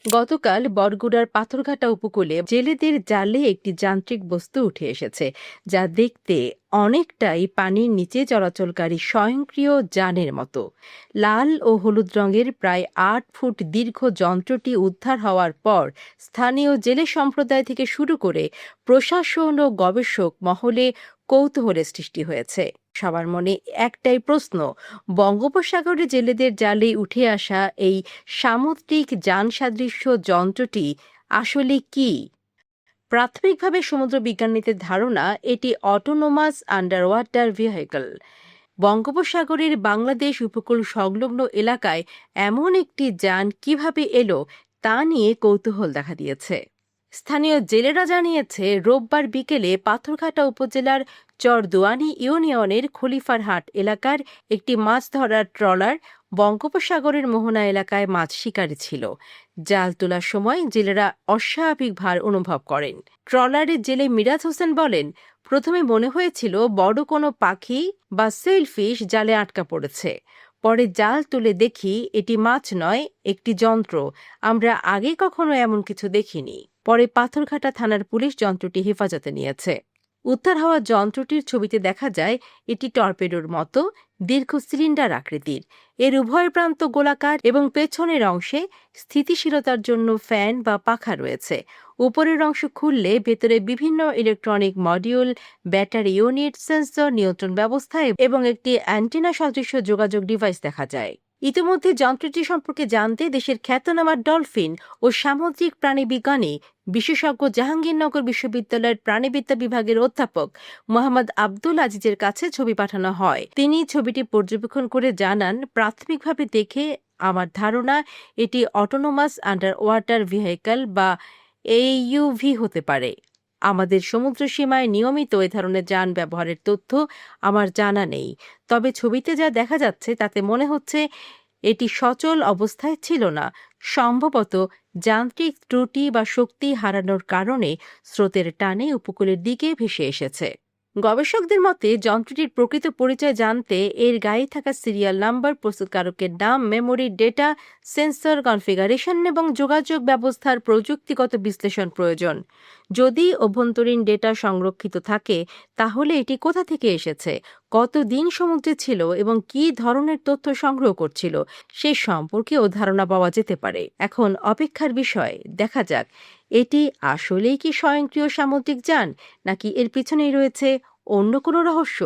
গতকাল বরগুড়ার পাথরঘাটা উপকূলে জেলেদের জালে একটি যান্ত্রিক বস্তু উঠে এসেছে, যা দেখতে অনেকটাই পানির নিচে চলাচলকারী স্বয়ংক্রিয় যানের মতো। লাল ও হলুদ রঙের প্রায় ৮ ফুট দীর্ঘ যন্ত্রটি উদ্ধার হওয়ার পর স্থানীয় জেলে সম্প্রদায় থেকে শুরু করে প্রশাসন ও গবেষক মহলে কৌতূহলের সৃষ্টি হয়েছে। সবার মনে একটাই প্রশ্ন, বঙ্গোপসাগরে জেলেদের জালে উঠে আসা এই সামুদ্রিক যান সাদৃশ্য যন্ত্রটি আসলে কি? প্রাথমিকভাবে সমুদ্র বিজ্ঞানীদের ধারণা এটি অটোনোমাস আন্ডার ওয়াটার ভেহিকল। বঙ্গোপসাগরের বাংলাদেশ উপকূল সংলগ্ন এলাকায় এমন একটি যান কিভাবে এলো তা নিয়ে কৌতূহল দেখা দিয়েছে। স্থানীয় জেলেরা জানিয়েছে, রোববার বিকেলে পাথরঘাটা উপজেলার চরদুয়ানি ইউনিয়নের খলিফারহাট এলাকার একটি মাছ ধরার ট্রলার বঙ্গোপসাগরের মোহনা এলাকায় মাছ শিকারে ছিল। জাল তোলার সময় জেলেরা অস্বাভাবিক ভার অনুভব করেন। ট্রলারের জেলে মিরাজ হোসেন বলেন, প্রথমে মনে হয়েছিল বড় কোনো পাখি বা সেলফিশ জালে আটকা পড়েছে। পরে জাল তুলে দেখি এটি মাছ নয়, একটি যন্ত্র। আমরা আগে কখনো এমন কিছু দেখিনি। পরে পাথরঘাটা থানার পুলিশ যন্ত্রটি হেফাজতে নিয়েছে। উদ্ধার হওয়া যন্ত্রটির ছবিতে দেখা যায় এটি টর্পেডোর মতো দীর্ঘ সিলিন্ডার আকৃতির। এর উভয় প্রান্ত গোলাকার এবং পেছনের অংশে স্থিতিশীলতার জন্য ফ্যান বা পাখা রয়েছে। উপরের অংশ খুললে ভেতরে বিভিন্ন electronic module, battery unit, sensor, নিয়ন্ত্রণ ব্যবস্থা এবং একটি অ্যান্টেনা সদৃশ যোগাযোগ ডিভাইস দেখা যায়। ইতিমধ্যে যন্ত্রটি সম্পর্কে জানতে দেশের খ্যাতনামা ডলফিন ও সামুদ্রিক প্রাণী বিজ্ঞানী বিশেষজ্ঞ জাহাঙ্গীরনগর বিশ্ববিদ্যালয়ের প্রাণীবিদ্যা বিভাগের অধ্যাপক মোহাম্মদ আব্দুল আজিজের কাছে ছবি পাঠানো হয়। তিনি ছবিটি পর্যবেক্ষণ করে জানান, প্রাথমিকভাবে দেখে আমার ধারণা এটি অটোনোমাস আন্ডার ওয়াটার ভেহিকল বা এইউভি হতে পারে। আমাদের সমুদ্র সীমায় নিয়মিত এ ধরনের যান ব্যবহারের তথ্য আমার জানা নেই। তবে ছবিতে যা দেখা যাচ্ছে তাতে মনে হচ্ছে এটি সচল অবস্থায় ছিল না। সম্ভবত যান্ত্রিক ত্রুটি বা শক্তি হারানোর কারণে স্রোতের টানে উপকূলের দিকে ভেসে এসেছে। গবেষকদের মতে, যন্ত্রটির প্রকৃত পরিচয় জানতে এর গায়ে থাকা সিরিয়াল নাম্বার, প্রস্তুতকারকের নাম, মেমোরি, ডেটা, সেন্সর কনফিগারেশন এবং যোগাযোগ ব্যবস্থার প্রযুক্তিগত বিশ্লেষণ প্রয়োজন। যদি অভ্যন্তরীণ ডেটা সংরক্ষিত থাকে, তাহলে এটি কোথা থেকে এসেছে, কতদিন সমুদ্রে ছিল এবং কী ধরনের তথ্য সংগ্রহ করছিল সে সম্পর্কেও ধারণা পাওয়া যেতে পারে। এখন অপেক্ষার বিষয়, দেখা যাক এটি আসলেই কি স্বয়ংক্রিয় সামুদ্রিক যান, নাকি এর পিছনেই রয়েছে অন্য কোনো রহস্য।